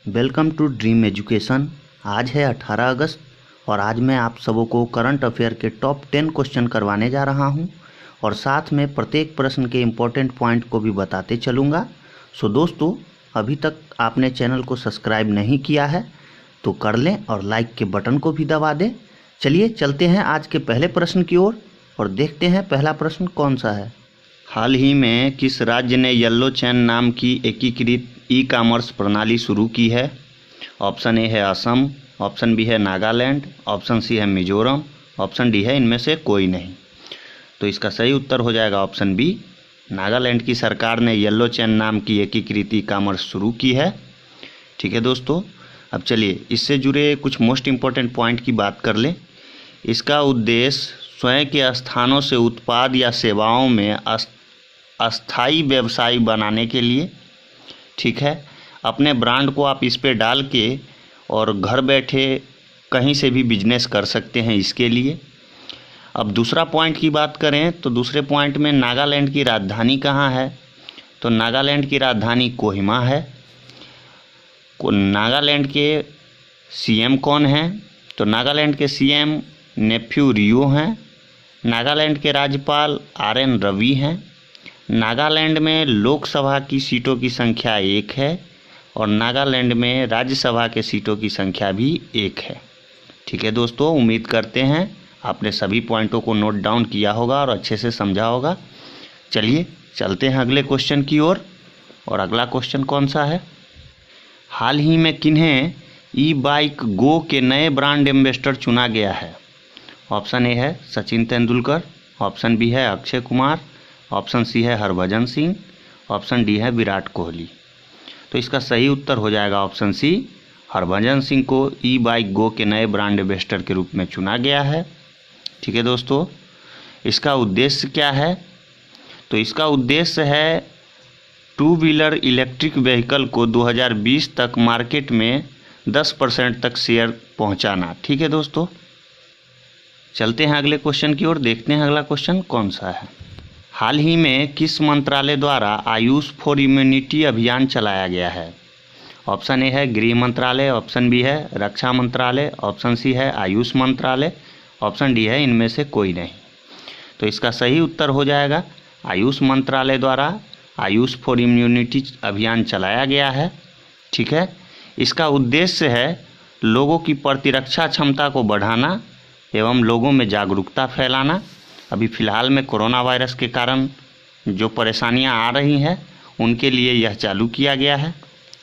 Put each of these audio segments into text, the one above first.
Welcome to dream education. आज है 18 अगस्त और आज मैं आप सबों को करंट अफेयर के टॉप 10 क्वेश्चन करवाने जा रहा हूं और साथ में प्रत्येक प्रश्न के इम्पोर्टेंट पॉइंट को भी बताते चलूँगा। सो दोस्तों, अभी तक आपने चैनल को सब्सक्राइब नहीं किया है तो कर लें और लाइक के बटन को भी दबा दें। चलिए चलते हैं आज के पहले प्रश्न की ओर और देखते हैं पहला प्रश्न कौन सा है। हाल ही में किस राज्य ने येलो चैन नाम की एकीकृत ई कॉमर्स प्रणाली शुरू की है? ऑप्शन ए है असम, ऑप्शन बी है नागालैंड, ऑप्शन सी है मिजोरम, ऑप्शन डी है इनमें से कोई नहीं। तो इसका सही उत्तर हो जाएगा ऑप्शन बी। नागालैंड की सरकार ने येलो चैन नाम की एकीकृत ई कॉमर्स शुरू की है। ठीक है दोस्तों, अब चलिए इससे जुड़े कुछ मोस्ट इम्पोर्टेंट पॉइंट की बात कर लें। इसका उद्देश्य स्वयं के स्थानों से उत्पाद या सेवाओं में अस्थायी व्यवसाय बनाने के लिए, ठीक है, अपने ब्रांड को आप इस पे डाल के और घर बैठे कहीं से भी बिजनेस कर सकते हैं इसके लिए। अब दूसरा पॉइंट की बात करें तो दूसरे पॉइंट में नागालैंड की राजधानी कहाँ है? तो नागालैंड की राजधानी कोहिमा है। नागालैंड के सीएम कौन हैं? तो नागालैंड के सीएम नेफ्यू रियो हैं। नागालैंड के राज्यपाल RN रवि हैं। नागालैंड में लोकसभा की सीटों की संख्या 1 है और नागालैंड में राज्यसभा के सीटों की संख्या भी 1 है। ठीक है दोस्तों, उम्मीद करते हैं आपने सभी पॉइंटों को नोट डाउन किया होगा और अच्छे से समझा होगा। चलिए चलते हैं अगले क्वेश्चन की ओर और अगला क्वेश्चन कौन सा है? हाल ही में किन्हें ई बाइक गो के नए ब्रांड एम्बेसडर चुना गया है? ऑप्शन ए है सचिन तेंदुलकर, ऑप्शन बी है अक्षय कुमार, ऑप्शन सी है हरभजन सिंह, ऑप्शन डी है विराट कोहली। तो इसका सही उत्तर हो जाएगा ऑप्शन सी। हरभजन सिंह को ई बाइक गो के नए ब्रांड एम्बेसडर के रूप में चुना गया है। ठीक है दोस्तों, इसका उद्देश्य क्या है? तो इसका उद्देश्य है 2 व्हीलर इलेक्ट्रिक व्हीकल को 2020 तक मार्केट में 10% तक शेयर पहुंचाना। ठीक है दोस्तों, चलते हैं अगले क्वेश्चन की ओर, देखते हैं अगला क्वेश्चन कौन सा है। हाल ही में किस मंत्रालय द्वारा आयुष फॉर इम्यूनिटी अभियान चलाया गया है? ऑप्शन ए है गृह मंत्रालय, ऑप्शन बी है रक्षा मंत्रालय, ऑप्शन सी है आयुष मंत्रालय, ऑप्शन डी है इनमें से कोई नहीं। तो इसका सही उत्तर हो जाएगा आयुष मंत्रालय द्वारा आयुष फॉर इम्यूनिटी अभियान चलाया गया है। ठीक है, इसका उद्देश्य है लोगों की प्रतिरक्षा क्षमता को बढ़ाना एवं लोगों में जागरूकता फैलाना। अभी फ़िलहाल में कोरोना वायरस के कारण जो परेशानियां आ रही हैं उनके लिए यह चालू किया गया है।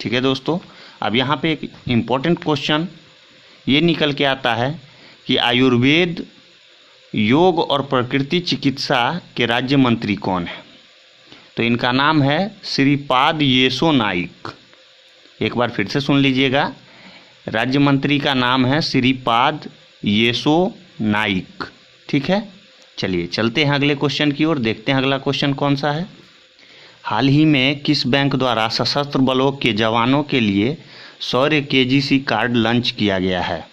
ठीक है दोस्तों, अब यहाँ पे एक इम्पोर्टेंट क्वेश्चन ये निकल के आता है कि आयुर्वेद, योग और प्रकृति चिकित्सा के राज्य मंत्री कौन है? तो इनका नाम है श्रीपाद येसो नाइक। एक बार फिर से सुन लीजिएगा, राज्य मंत्री का नाम है श्रीपाद येसो नाइक। ठीक है, चलिए चलते हैं अगले क्वेश्चन की ओर, देखते हैं अगला क्वेश्चन कौन सा है। हाल ही में किस बैंक द्वारा सशस्त्र बलों के जवानों के लिए शौर्य KGC कार्ड लॉन्च किया गया है?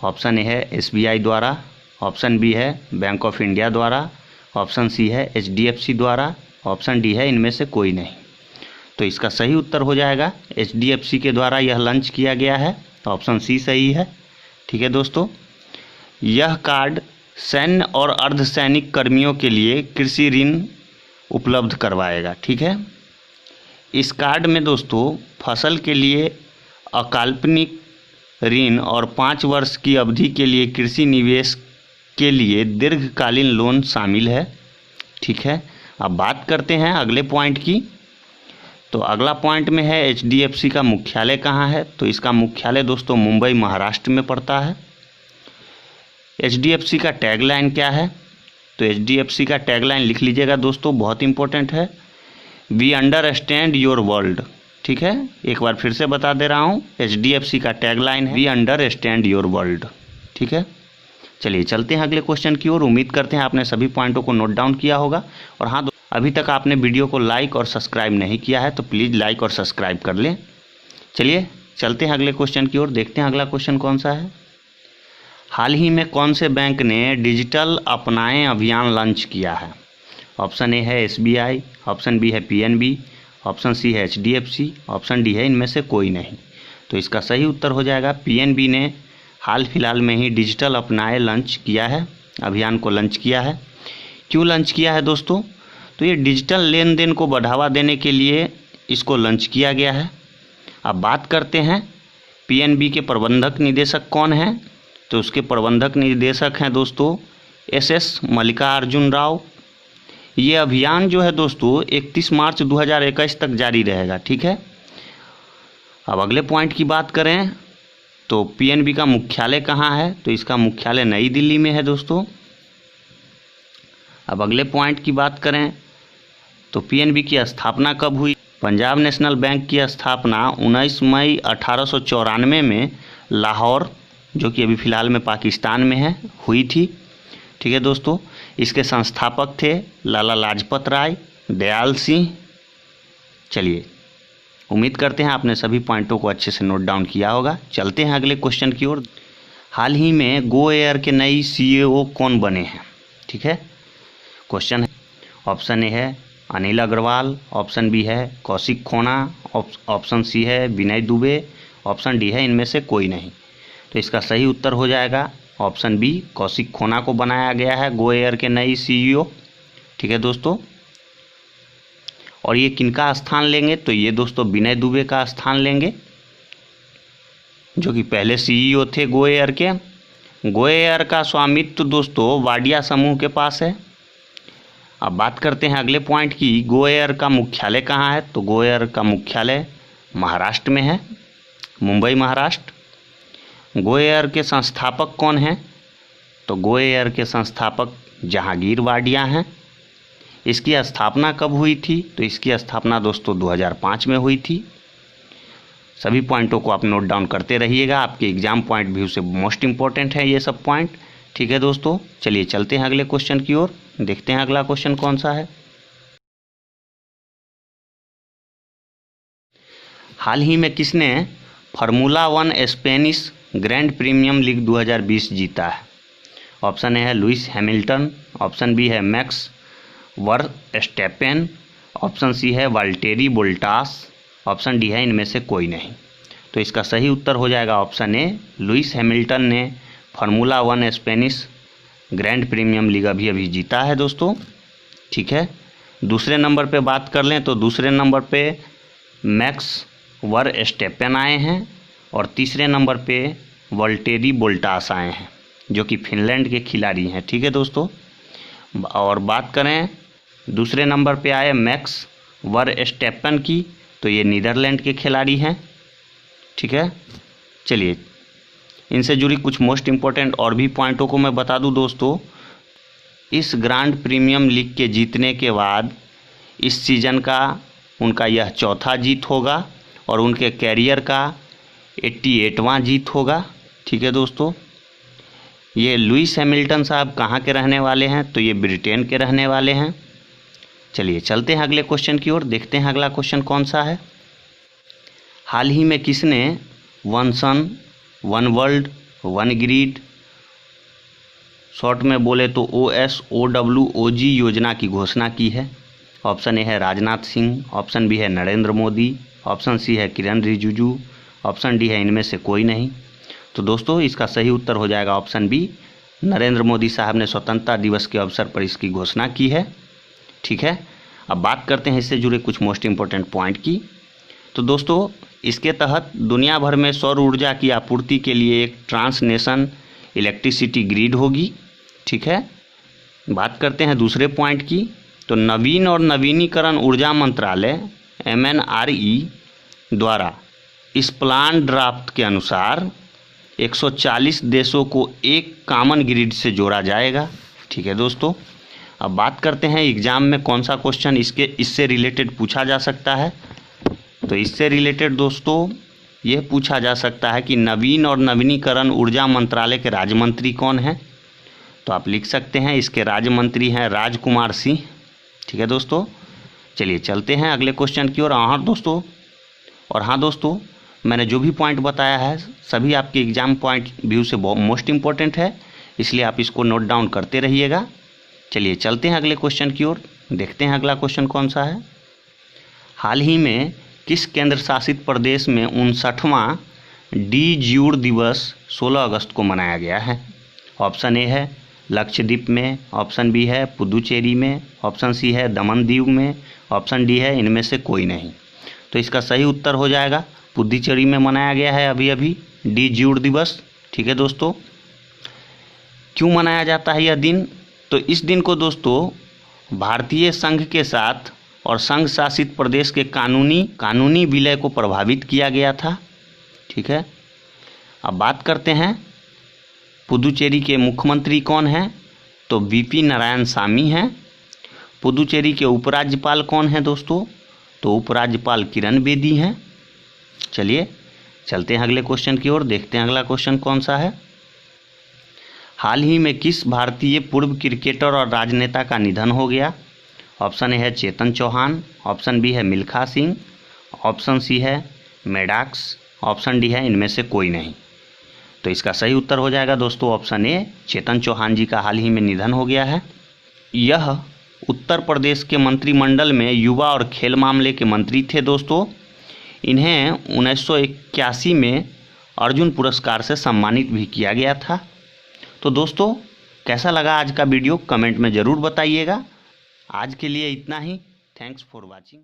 ऑप्शन ए है SBI द्वारा, ऑप्शन बी है बैंक ऑफ इंडिया द्वारा, ऑप्शन सी है HDFC द्वारा, ऑप्शन डी है इनमें से कोई नहीं। तो इसका सही उत्तर हो जाएगा HDFC के द्वारा यह लॉन्च किया गया है। ऑप्शन सी सही है। ठीक है दोस्तों, यह कार्ड सैन्य और अर्धसैनिक कर्मियों के लिए कृषि ऋण उपलब्ध करवाएगा। ठीक है, इस कार्ड में दोस्तों फसल के लिए अकाल्पनिक ऋण और 5 वर्ष की अवधि के लिए कृषि निवेश के लिए दीर्घकालीन लोन शामिल है। ठीक है, अब बात करते हैं अगले पॉइंट की। तो अगला पॉइंट में है HDFC का मुख्यालय कहाँ है? तो इसका मुख्यालय दोस्तों मुंबई महाराष्ट्र में पड़ता है। HDFC का टैगलाइन क्या है? तो HDFC का टैगलाइन लिख लीजिएगा दोस्तों, बहुत इंपॉर्टेंट है, वी अंडरस्टैंड योर वर्ल्ड। ठीक है, एक बार फिर से बता दे रहा हूँ, HDFC का टैगलाइन है वी अंडरस्टैंड योर वर्ल्ड। ठीक है, चलिए चलते हैं अगले क्वेश्चन की ओर। उम्मीद करते हैं आपने सभी पॉइंटों को नोट डाउन किया होगा और हाँ, अभी तक आपने वीडियो को लाइक और सब्सक्राइब नहीं किया है तो प्लीज़ लाइक और सब्सक्राइब कर लें। चलिए चलते हैं अगले क्वेश्चन की ओर, देखते हैं अगला क्वेश्चन कौन सा है। हाल ही में कौन से बैंक ने डिजिटल अपनाएं अभियान लॉन्च किया है? ऑप्शन ए है SBI, ऑप्शन बी है PNB, ऑप्शन सी है HDFC, ऑप्शन डी है इनमें से कोई नहीं। तो इसका सही उत्तर हो जाएगा पीएनबी ने हाल फिलहाल में ही डिजिटल अपनाए लॉन्च किया है, अभियान को लॉन्च किया है। क्यों लॉन्च किया है दोस्तों? तो ये डिजिटल लेन देन को बढ़ावा देने के लिए इसको लॉन्च किया गया है। अब बात करते हैं पीएनबी के प्रबंधक निदेशक कौन हैं? तो उसके प्रबंधक निदेशक हैं दोस्तों एसएस मल्लिकार्जुन राव। ये अभियान जो है दोस्तों 31 मार्च 2021 तक जारी रहेगा। ठीक है। अब अगले पॉइंट की बात करें तो पीएनबी का मुख्यालय कहाँ है? तो इसका मुख्यालय नई दिल्ली में है दोस्तों। अब अगले पॉइंट की बात करें तो पीएनबी की स्थापना कब हुई? पंजाब नेशनल बैंक की स्थापना 19 मई 1894 में लाहौर, जो कि अभी फ़िलहाल में पाकिस्तान में है, हुई थी। ठीक है दोस्तों। इसके संस्थापक थे लाला लाजपत राय, दयाल सिंह। चलिए, उम्मीद करते हैं आपने सभी पॉइंटों को अच्छे से नोट डाउन किया होगा। चलते हैं अगले क्वेश्चन की ओर। हाल ही में गो एयर के नई सीईओ कौन बने हैं? ठीक है, क्वेश्चन है। ऑप्शन ए है अनिल अग्रवाल, ऑप्शन बी है कौशिक खोना, ऑप्शन सी है विनय दुबे, ऑप्शन डी है इनमें से कोई नहीं। तो इसका सही उत्तर हो जाएगा ऑप्शन बी, कौशिक खोना को बनाया गया है गो एयर के नई सीईओ। ठीक है दोस्तों। और ये किनका स्थान लेंगे? तो ये दोस्तों विनय दुबे का स्थान लेंगे, जो कि पहले सीईओ थे गो एयर के। गो एयर का स्वामित्व दोस्तों वाडिया समूह के पास है। अब बात करते हैं अगले पॉइंट की, गो एयर का मुख्यालय कहाँ है? तो गो एयर का मुख्यालय महाराष्ट्र में है, मुंबई महाराष्ट्र। गो एयर के संस्थापक कौन हैं? तो गो एयर के संस्थापक जहांगीर वाडिया हैं। इसकी स्थापना कब हुई थी? तो इसकी स्थापना दोस्तों 2005 में हुई थी। सभी पॉइंटों को आप नोट डाउन करते रहिएगा, आपके एग्जाम पॉइंट व्यू से मोस्ट इंपॉर्टेंट है ये सब पॉइंट। ठीक है दोस्तों। चलिए चलते हैं अगले क्वेश्चन की ओर, देखते हैं अगला क्वेश्चन कौन सा है। हाल ही में किसने formula 1 Spanish grand premium league 2020 जीता है? ऑप्शन ए है लुइस हैमिल्टन, ऑप्शन बी है मैक्स वर्स्टैपेन, ऑप्शन सी है वाल्टेरी बोल्टास, ऑप्शन डी है इनमें से कोई नहीं। तो इसका सही उत्तर हो जाएगा ऑप्शन ए, लुइस हैमिल्टन ने formula 1 Spanish grand premium league अभी जीता है दोस्तों। ठीक है। दूसरे नंबर पे बात कर लें तो दूसरे नंबर पे मैक्स वर्स्टैपेन आए हैं और तीसरे नंबर पे वाल्टेरी बोल्टास आए हैं, जो कि फिनलैंड के खिलाड़ी हैं। ठीक है दोस्तों। और बात करें दूसरे नंबर पे आए मैक्स वर्स्टैपेन की, तो ये नीदरलैंड के खिलाड़ी हैं। ठीक है। चलिए, इनसे जुड़ी कुछ मोस्ट इम्पोर्टेंट और भी पॉइंटों को मैं बता दूं दोस्तों। इस ग्रैंड प्रीमियम लीग के जीतने के बाद इस सीज़न का उनका यह चौथा जीत होगा और उनके कैरियर का 88वां जीत होगा। ठीक है दोस्तों। ये लुइस हैमिल्टन साहब कहाँ के रहने वाले हैं? तो ये ब्रिटेन के रहने वाले हैं। चलिए चलते हैं अगले क्वेश्चन की ओर, देखते हैं अगला क्वेश्चन कौन सा है। हाल ही में किसने one sun one world one grid, short में बोले तो OSOWOG योजना की घोषणा की है? ऑप्शन ए है राजनाथ सिंह, ऑप्शन बी है नरेंद्र मोदी, ऑप्शन सी है किरण रिजिजू, ऑप्शन डी है इनमें से कोई नहीं। तो दोस्तों इसका सही उत्तर हो जाएगा ऑप्शन बी, नरेंद्र मोदी साहब ने स्वतंत्रता दिवस के अवसर पर इसकी घोषणा की है। ठीक है। अब बात करते हैं इससे जुड़े कुछ मोस्ट इम्पोर्टेंट पॉइंट की। तो दोस्तों इसके तहत दुनिया भर में सौर ऊर्जा की आपूर्ति के लिए एक ट्रांसनेशन इलेक्ट्रिसिटी ग्रिड होगी। ठीक है। बात करते हैं दूसरे पॉइंट की। तो नवीन और नवीनीकरण ऊर्जा मंत्रालय MNRE द्वारा इस प्लान ड्राफ्ट के अनुसार 140 देशों को एक कॉमन ग्रिड से जोड़ा जाएगा। ठीक है दोस्तों। अब बात करते हैं एग्जाम में कौन सा क्वेश्चन इससे रिलेटेड पूछा जा सकता है। तो इससे रिलेटेड दोस्तों ये पूछा जा सकता है कि नवीन और नवीनीकरण ऊर्जा मंत्रालय के राज्य मंत्री कौन हैं? तो आप लिख सकते हैं इसके राज्य मंत्री हैं राजकुमार सिंह। ठीक है दोस्तों। चलिए चलते हैं अगले क्वेश्चन की ओर। हाँ दोस्तों मैंने जो भी पॉइंट बताया है सभी आपके एग्जाम पॉइंट व्यू से मोस्ट इम्पोर्टेंट है, इसलिए आप इसको नोट डाउन करते रहिएगा। चलिए चलते हैं अगले क्वेश्चन की ओर, देखते हैं अगला क्वेश्चन कौन सा है। हाल ही में किस केंद्र शासित प्रदेश में 59वां डी ज्यूड दिवस 16 अगस्त को मनाया गया है? ऑप्शन ए है लक्षद्वीप में, ऑप्शन बी है पुदुचेरी में, ऑप्शन सी है दमन दीव में, ऑप्शन डी है इनमें से कोई नहीं। तो इसका सही उत्तर हो जाएगा पुदुचेरी में मनाया गया है अभी अभी डी ज्यूड दिवस। ठीक है दोस्तों, क्यों मनाया जाता है यह दिन? तो इस दिन को दोस्तों भारतीय संघ के साथ और संघ शासित प्रदेश के कानूनी विलय को प्रभावित किया गया था। ठीक है, अब बात करते हैं पुदुचेरी के मुख्यमंत्री कौन हैं? तो वीपी नारायण सामी हैं। पुदुचेरी के उपराज्यपाल कौन हैं दोस्तों? तो उपराज्यपाल किरण बेदी हैं। चलिए चलते हैं अगले क्वेश्चन की ओर, देखते हैं अगला क्वेश्चन कौन सा है। हाल ही में किस भारतीय पूर्व क्रिकेटर और राजनेता का निधन हो गया? ऑप्शन ए है चेतन चौहान, ऑप्शन बी है मिल्खा सिंह, ऑप्शन सी है मैडॉक्स, ऑप्शन डी है इनमें से कोई नहीं। तो इसका सही उत्तर हो जाएगा दोस्तों ऑप्शन ए, चेतन चौहान जी का हाल ही में निधन हो गया है। यह उत्तर प्रदेश के मंत्रिमंडल में युवा और खेल मामले के मंत्री थे दोस्तों। इन्हें 1981 में अर्जुन पुरस्कार से सम्मानित भी किया गया था। तो दोस्तों कैसा लगा आज का वीडियो कमेंट में ज़रूर बताइएगा। आज के लिए इतना ही। Thanks for watching.